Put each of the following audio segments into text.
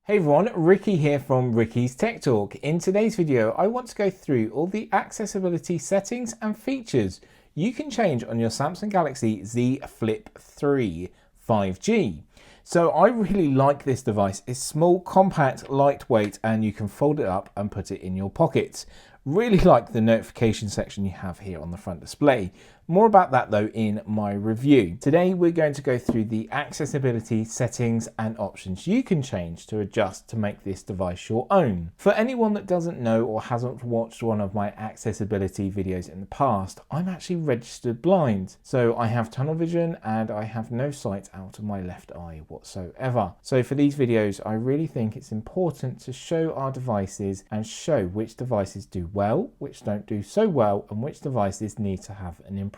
Hey everyone, Ricky here from Ricky's Tech Talk. In today's video, I want to go through all the accessibility settings and features you can change on your Samsung Galaxy Z Flip 3 5G. So I really like this device. It's small, compact, lightweight, and you can fold it up and put it in your pockets. Really like the notification section you have here on the front display. More about that though in my review. Today we're going to go through the accessibility settings and options you can change to adjust to make this device your own. For anyone that doesn't know or hasn't watched one of my accessibility videos in the past, I'm actually registered blind. So I have tunnel vision and I have no sight out of my left eye whatsoever. So for these videos, I really think it's important to show our devices and show which devices do well, which don't do so well, and which devices need to have an improvement.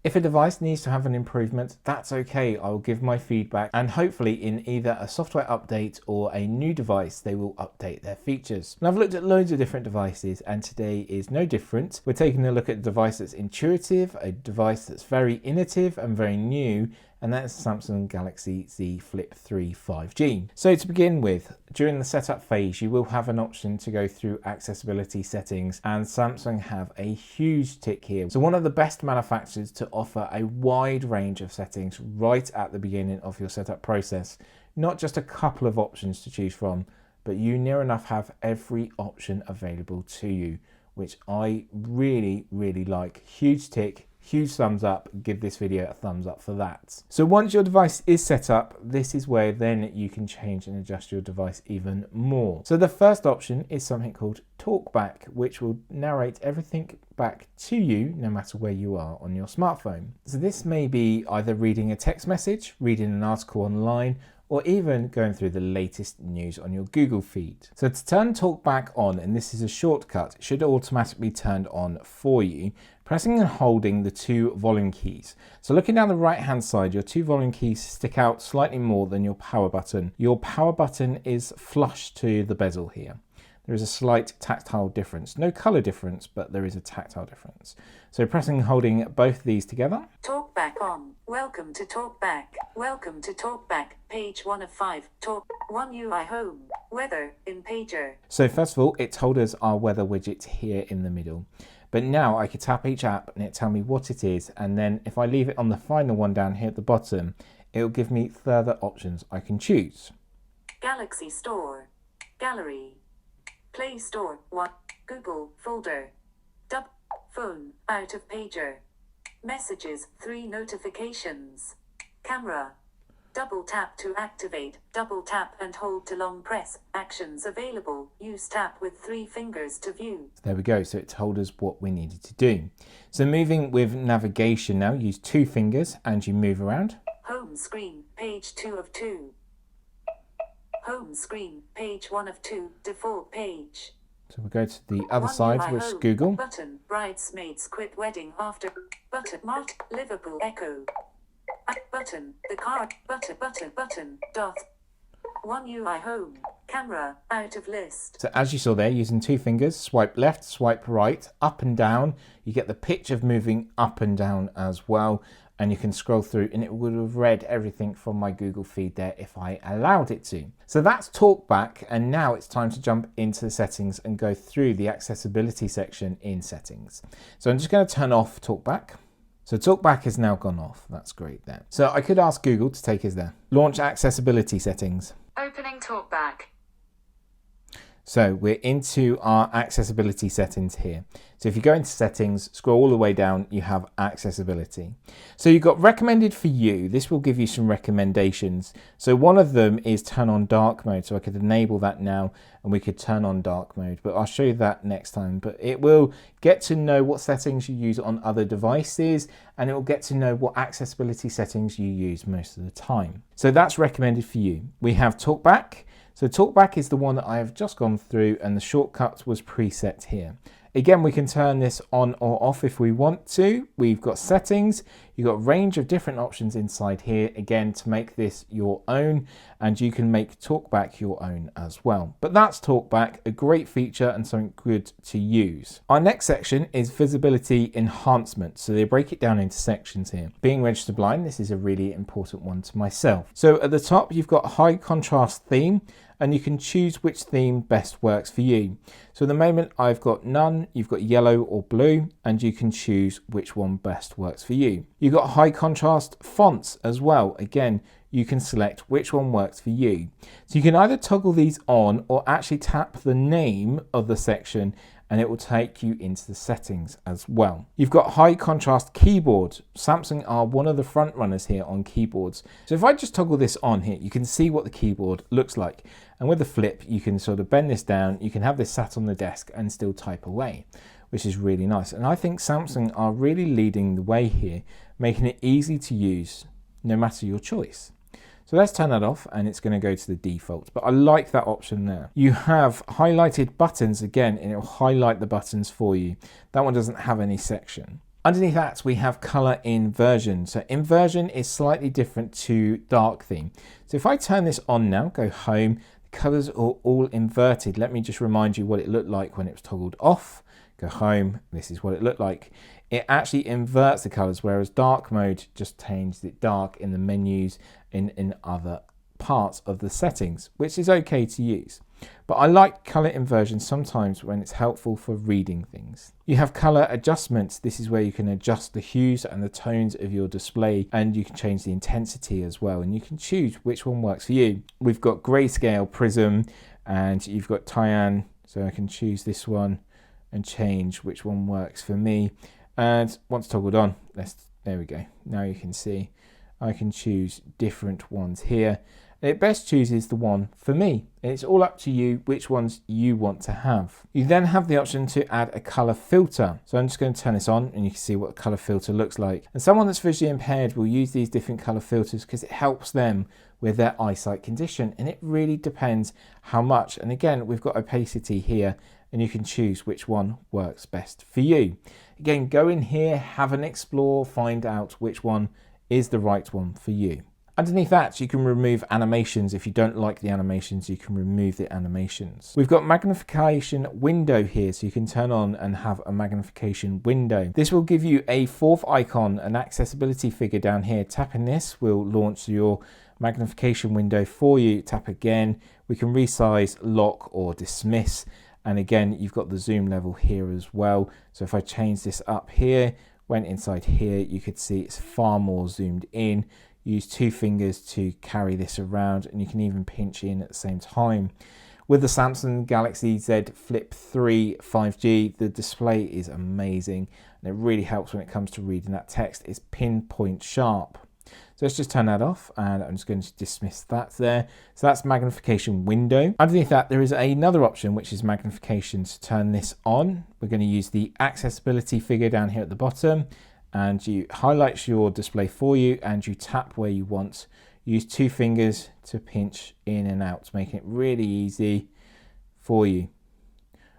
If a device needs to have an improvement, that's okay. I'll give my feedback and hopefully in either a software update or a new device, they will update their features. And I've looked at loads of different devices and today is no different. We're taking a look at a device that's intuitive, a device that's very innovative and very new, and that's Samsung Galaxy Z Flip 3 5G. So to begin with, during the setup phase, you will have an option to go through accessibility settings, and Samsung have a huge tick here. So one of the best manufacturers to offer a wide range of settings right at the beginning of your setup process. Not just a couple of options to choose from, but you near enough have every option available to you, which I really like. Huge tick. Huge thumbs up, give this video a thumbs up for that. So once your device is set up, this is where then you can change and adjust your device even more. So the first option is something called Talkback, which will narrate everything back to you no matter where you are on your smartphone. So this may be either reading a text message, reading an article online, or even going through the latest news on your Google feed. So to turn Talkback on, and this is a shortcut, it should automatically turn on for you, pressing and holding the two volume keys. So looking down the right hand side, your two volume keys stick out slightly more than your power button. Your power button is flush to the bezel here. There is a slight tactile difference. No color difference, but there is a tactile difference. So pressing and holding both of these together. Talkback on. Welcome to Talkback. Welcome to Talkback. Page 1 of 5. Talk 1 UI home. Weather in pager. So first of all, it told us our weather widget here in the middle. But now I could tap each app and it tell me what it is. And then if I leave it on the final one down here at the bottom, it will give me further options I can choose. Galaxy Store. Gallery. Play Store 1. Google folder. Phone out of pager. Messages 3 notifications. Camera. Double tap to activate. Double tap and hold to long press. Actions available. Use tap with 3 fingers to view. There we go. So it told us what we needed to do. So moving with navigation now, use 2 fingers and you move around. Home screen. Page 2 of 2. Home screen. Page 1 of 2. Default page. So we'll go to the other side, which is Google. Button. Bridesmaids quit wedding after. Button. Mark. Liverpool Echo. Button. The card. Button. Dot. 1 UI home. Camera. Out of list. So as you saw there, using 2 fingers, swipe left, swipe right, up and down. You get the pitch of moving up and down as well. And you can scroll through and it would have read everything from my Google feed there if I allowed it to. So that's Talkback, and now it's time to jump into the settings and go through the accessibility section in settings. So I'm just going to turn off Talkback. So Talkback has now gone off. That's great there. So I could ask Google to take us there. Launch accessibility settings. Opening Talkback. So we're into our accessibility settings here. So if you go into settings, scroll all the way down, you have accessibility. So you've got recommended for you. This will give you some recommendations. So one of them is turn on dark mode. So I could enable that now and we could turn on dark mode, but I'll show you that next time. But it will get to know what settings you use on other devices, and it will get to know what accessibility settings you use most of the time. So that's recommended for you. We have Talkback. So Talkback is the one that I have just gone through, and the shortcut was preset here. Again, we can turn this on or off if we want to. We've got settings. You've got a range of different options inside here, again, to make this your own, and you can make Talkback your own as well. But that's Talkback, a great feature and something good to use. Our next section is visibility enhancements. So they break it down into sections here. Being registered blind, this is a really important one to myself. So at the top, you've got high contrast theme, and you can choose which theme best works for you. So at the moment I've got none, you've got yellow or blue, and you can choose which one best works for you. You've got high contrast fonts as well. Again, you can select which one works for you. So you can either toggle these on or actually tap the name of the section and it will take you into the settings as well. You've got high contrast keyboard. Samsung are one of the front runners here on keyboards. So if I just toggle this on here, you can see what the keyboard looks like. And with the flip, you can sort of bend this down. You can have this sat on the desk and still type away, which is really nice. And I think Samsung are really leading the way here, making it easy to use no matter your choice. So let's turn that off and it's going to go to the default, but I like that option there. You have highlighted buttons again, and it will highlight the buttons for you. That one doesn't have any section. Underneath that, we have color inversion. So inversion is slightly different to dark theme. So if I turn this on now, go home, the colors are all inverted. Let me just remind you what it looked like when it was toggled off. Go home, this is what it looked like. It actually inverts the colors, whereas dark mode just changed it dark in the menus in other parts of the settings, which is okay to use. But I like color inversion sometimes when it's helpful for reading things. You have color adjustments. This is where you can adjust the hues and the tones of your display, and you can change the intensity as well, and you can choose which one works for you. We've got grayscale, prism, and you've got cyan, so I can choose this one and change which one works for me. And once toggled on, there we go. Now you can see I can choose different ones here. It best chooses the one for me. It's all up to you which ones you want to have. You then have the option to add a color filter. So I'm just going to turn this on and you can see what the color filter looks like. And someone that's visually impaired will use these different color filters because it helps them with their eyesight condition, and it really depends how much. And again, we've got opacity here and you can choose which one works best for you. Again, go in here, have an explore, find out which one is the right one for you. Underneath that, you can remove animations. If you don't like the animations, you can remove the animations. We've got magnification window here, so you can turn on and have a magnification window. This will give you a fourth icon, an accessibility figure down here. Tapping this will launch your magnification window for you. Tap again. We can resize, lock, or dismiss. And again, you've got the zoom level here as well. So if I change this up here, went inside here, you could see it's far more zoomed in. Use two fingers to carry this around, and you can even pinch in at the same time. With the Samsung Galaxy Z Flip 3 5G, the display is amazing, and it really helps when it comes to reading that text. It's pinpoint sharp. So let's just turn that off, and I'm just going to dismiss that there. So that's magnification window. Underneath that, there is another option, which is magnification. To turn this on, we're going to use the accessibility figure down here at the bottom, and you highlights your display for you, and you tap where you want. Use two fingers to pinch in and out, making it really easy for you.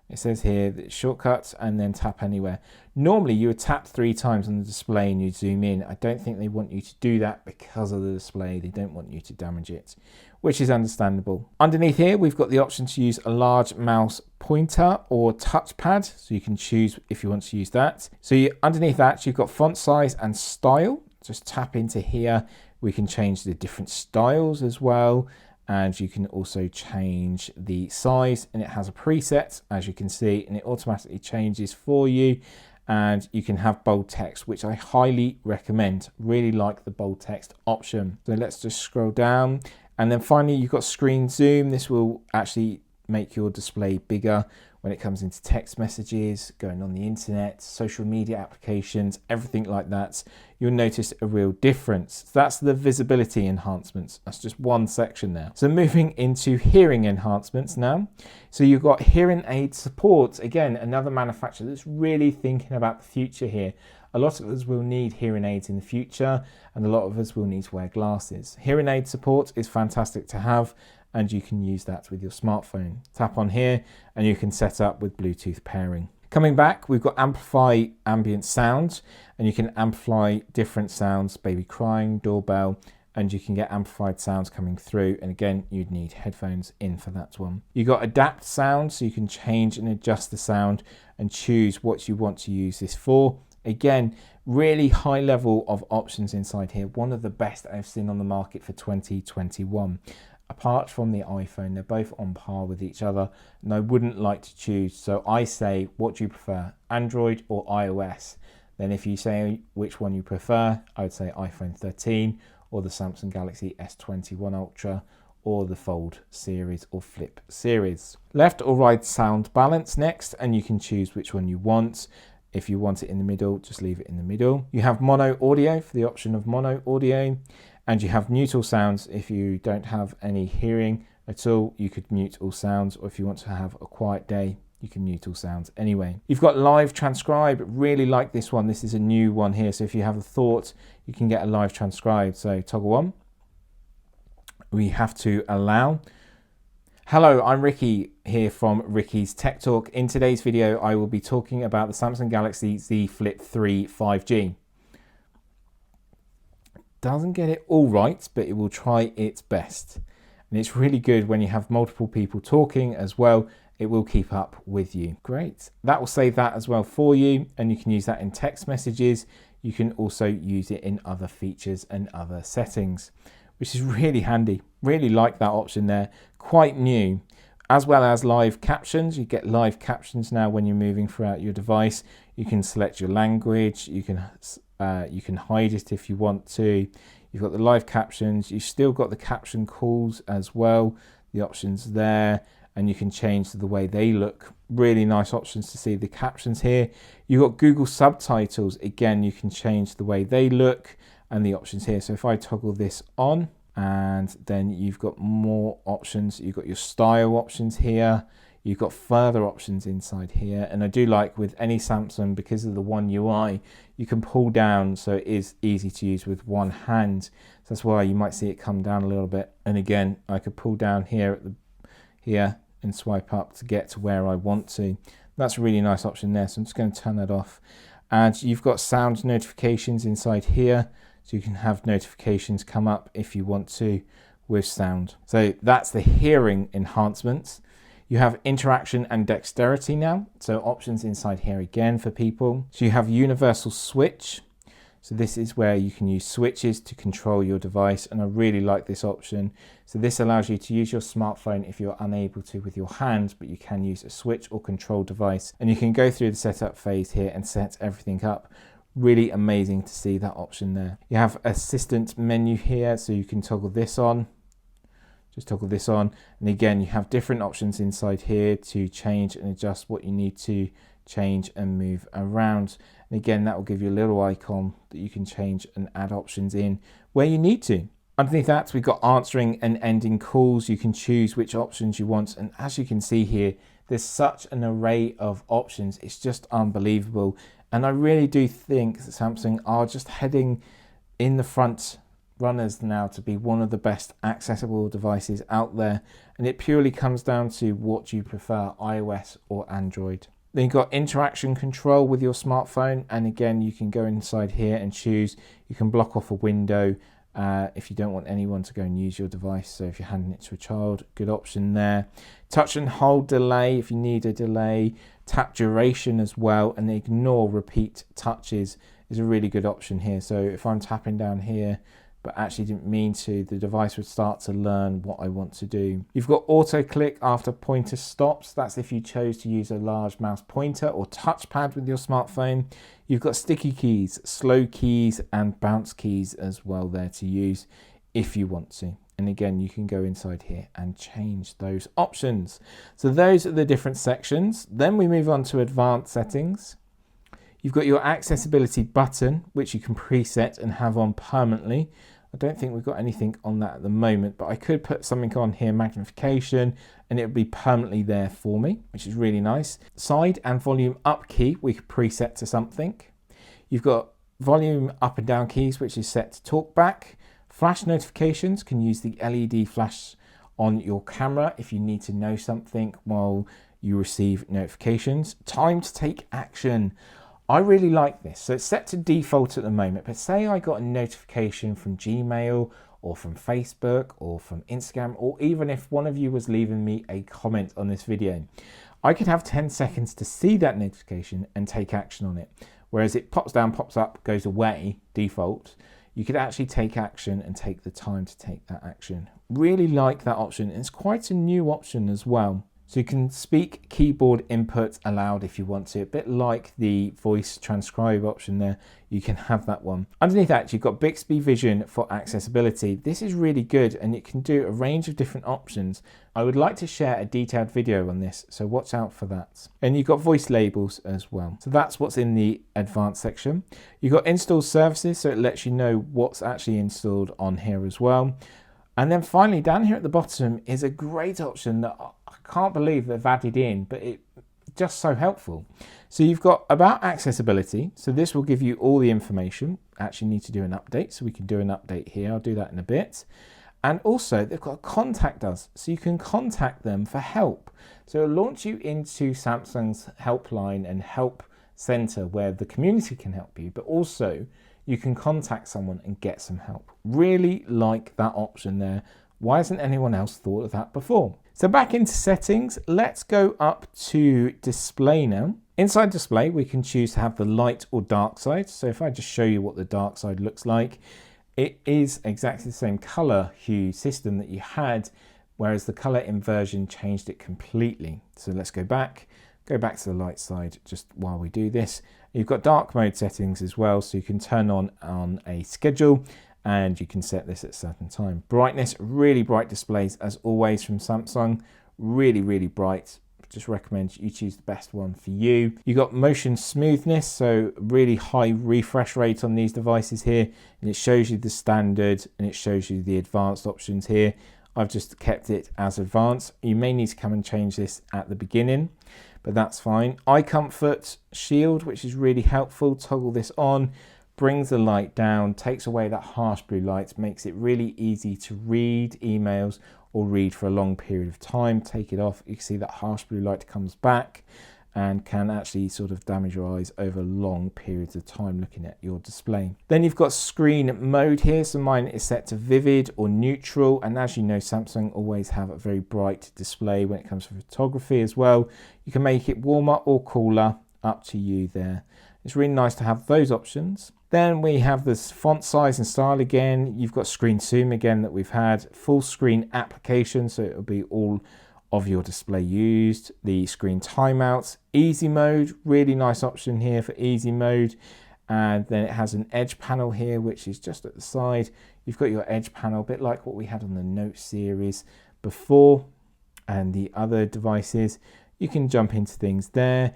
It says here that shortcuts and then tap anywhere. Normally you would tap 3 times on the display and you'd zoom in. I don't think they want you to do that because of the display. They don't want you to damage it, which is understandable. Underneath here, we've got the option to use a large mouse pointer or touchpad. So you can choose if you want to use that. So underneath that, you've got font size and style. Just tap into here. We can change the different styles as well. And you can also change the size, and it has a preset, as you can see, and it automatically changes for you. And you can have bold text, which I highly recommend. Really like the bold text option. So let's just scroll down. And then finally, you've got screen zoom. This will actually make your display bigger when it comes into text messages, going on the internet, social media applications, everything like that. You'll notice a real difference. So that's the visibility enhancements. That's just one section there. So moving into hearing enhancements now. So you've got hearing aid support. Again, another manufacturer that's really thinking about the future here. A lot of us will need hearing aids in the future, and a lot of us will need to wear glasses. Hearing aid support is fantastic to have, and you can use that with your smartphone. Tap on here and you can set up with Bluetooth pairing. Coming back, we've got amplify ambient sound, and you can amplify different sounds, baby crying, doorbell, and you can get amplified sounds coming through. And again, you'd need headphones in for that one. You've got adapt sound, so you can change and adjust the sound and choose what you want to use this for. Again, really high level of options inside here. One of the best I've seen on the market for 2021. apart from the iPhone. They're both on par with each other, and I wouldn't like to choose. So I say, what do you prefer, Android or iOS? Then if you say which one you prefer, I would say iPhone 13 or the Samsung Galaxy S21 Ultra or the Fold series or Flip series. Left or right sound balance next, and you can choose which one you want. If you want it in the middle, just leave it in the middle. You have mono audio for the option of mono audio, and you have mute all sounds. If you don't have any hearing at all, you could mute all sounds, or if you want to have a quiet day, you can mute all sounds anyway. You've got live transcribe. Really like this one. This is a new one here. So if you have a thought, you can get a live transcribe. So toggle on. We have to allow. Hello, I'm Ricky here from Ricky's Tech Talk. In today's video, I will be talking about the Samsung Galaxy Z Flip 3 5G. Doesn't get it all right, but it will try its best. And it's really good when you have multiple people talking as well. It will keep up with you. Great. That will save that as well for you, and you can use that in text messages. You can also use it in other features and other settings, which is really handy. Really like that option there. Quite new. As well as live captions. You get live captions now when you're moving throughout your device. You can select your language. You can hide it if you want to. You've got the live captions. You've still got the caption calls as well. The options there. And you can change the way they look. Really nice options to see the captions here. You've got Google subtitles. Again, you can change the way they look and the options here. So if I toggle this on, and then you've got more options. You've got your style options here. You've got further options inside here. And I do like with any Samsung, because of the One UI, you can pull down, so it is easy to use with one hand. So that's why you might see it come down a little bit. And again, I could pull down here here and swipe up to get to where I want to. That's a really nice option there. So I'm just going to turn that off. And you've got sound notifications inside here. So you can have notifications come up if you want to with sound. So that's the hearing enhancements. You have interaction and dexterity now. So options inside here again for people. So you have universal switch. So this is where you can use switches to control your device. And I really like this option. So this allows you to use your smartphone if you're unable to with your hand, but you can use a switch or control device. And you can go through the setup phase here and set everything up. Really amazing to see that option there. You have assistant menu here, so you can toggle this on. Just toggle this on. And again, you have different options inside here to change and adjust what you need to change and move around. And again, that will give you a little icon that you can change and add options in where you need to. Underneath that, we've got answering and ending calls. You can choose which options you want. And as you can see here, there's such an array of options. It's just unbelievable. And I really do think that Samsung are just heading in the front runners now to be one of the best accessible devices out there. And it purely comes down to what you prefer, iOS or Android. Then you've got interaction control with your smartphone. And again, you can go inside here and choose. You can block off a window if you don't want anyone to go and use your device. So if you're handing it to a child, good option there. Touch and hold delay if you need a delay. Tap duration as well, and ignore repeat touches is a really good option here. So if I'm tapping down here but actually didn't mean to, the device would start to learn what I want to do. You've got auto click after pointer stops. That's if you chose to use a large mouse pointer or touchpad with your smartphone. You've got sticky keys, slow keys and bounce keys as well there to use if you want to. And again, you can go inside here and change those options. So those are the different sections. Then we move on to advanced settings. You've got your accessibility button, which you can preset and have on permanently. I don't think we've got anything on that at the moment, but I could put something on here, magnification, and it would be permanently there for me, which is really nice. Side and volume up key, we could preset to something. You've got volume up and down keys, which is set to Talkback. Flash notifications, can use the LED flash on your camera if you need to know something while you receive notifications. Time to take action. I really like this. So it's set to default at the moment, but say I got a notification from Gmail or from Facebook or from Instagram, or even if one of you was leaving me a comment on this video, I could have 10 seconds to see that notification and take action on it. Whereas it pops down, pops up, goes away, default. you could actually take action and take the time to take that action. Really like that option. It's quite a new option as well. So you can speak keyboard input aloud if you want to, a bit like the voice transcribe option there. You can have that one. Underneath that, you've got Bixby Vision for accessibility. This is really good and it can do a range of different options. I would like to share a detailed video on this, so watch out for that. And you've got voice labels as well. So that's what's in the advanced section. You've got install services, so it lets you know what's actually installed on here as well. And then finally, down here at the bottom is a great option that I can't believe they've added in, but it's just so helpful. So you've got about accessibility. So this will give you all the information. Actually need to do an update, so we can do an update here. I'll do that in a bit. And also they've got contact us, so you can contact them for help. So it'll launch you into Samsung's helpline and help center where the community can help you, but also you can contact someone and get some help. Really like that option there. Why hasn't anyone else thought of that before? So back into settings, let's go up to display now. Inside display, we can choose to have the light or dark side. So if I just show you what the dark side looks like, it is exactly the same color hue system that you had, whereas the color inversion changed it completely. So let's go back to the light side just while we do this. You've got dark mode settings as well, so you can turn on a schedule and you can set this at a certain time. Brightness, really bright displays as always from Samsung, really, really bright. Just recommend you choose the best one for you. You've got motion smoothness, so really high refresh rate on these devices here, and it shows you the standard and it shows you the advanced options here. I've just kept it as advanced. You may need to come and change this at the beginning, but that's fine. Eye comfort shield, which is really helpful. Toggle this on, brings the light down, takes away that harsh blue light, makes it really easy to read emails or read for a long period of time. Take it off, you can see that harsh blue light comes back and can actually sort of damage your eyes over long periods of time looking at your display. Then you've got screen mode here, so mine is set to vivid or neutral, and as you know, Samsung always have a very bright display when it comes to photography as well. You can make it warmer or cooler, up to you there. It's really nice to have those options. Then we have this font size and style again. You've got screen zoom again that we've had, full screen application, so it'll be all of your display used, the screen timeouts, easy mode, really nice option here for easy mode. And then it has an edge panel here, which is just at the side. You've got your edge panel, a bit like what we had on the Note series before and the other devices. You can jump into things there.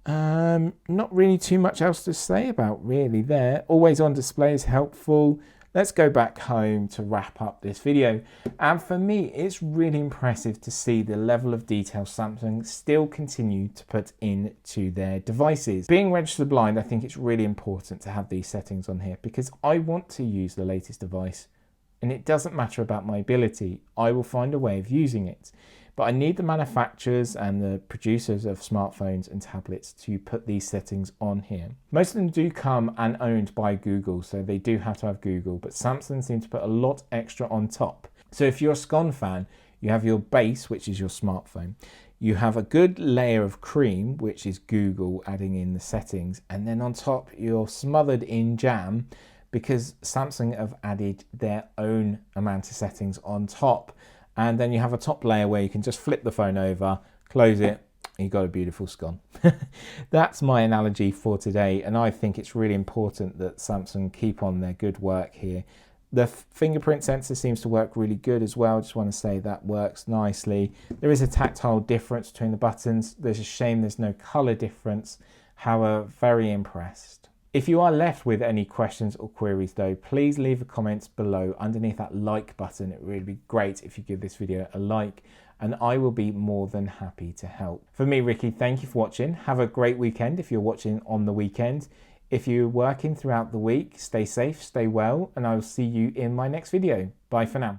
Not really too much else to say about really there. Always on display is helpful. Let's go back home to wrap up this video. And for me, it's really impressive to see the level of detail Samsung still continue to put into their devices. Being registered blind, I think it's really important to have these settings on here because I want to use the latest device and it doesn't matter about my ability. I will find a way of using it. But I need the manufacturers and the producers of smartphones and tablets to put these settings on here. Most of them do come and owned by Google, so they do have to have Google, but Samsung seems to put a lot extra on top. So if you're a SCON fan, you have your base, which is your smartphone. You have a good layer of cream, which is Google adding in the settings, and then on top you're smothered in jam because Samsung have added their own amount of settings on top. And then you have a top layer where you can just flip the phone over, close it, and you've got a beautiful scone. That's my analogy for today, and I think it's really important that Samsung keep on their good work here. The fingerprint sensor seems to work really good as well. Just want to say that works nicely. There is a tactile difference between the buttons. There's a shame there's no color difference. However, very impressed. If you are left with any questions or queries though, please leave a comment below underneath that like button. It would really be great if you give this video a like and I will be more than happy to help. For me, Ricky, thank you for watching. Have a great weekend if you're watching on the weekend. If you're working throughout the week, stay safe, stay well, and I will see you in my next video. Bye for now.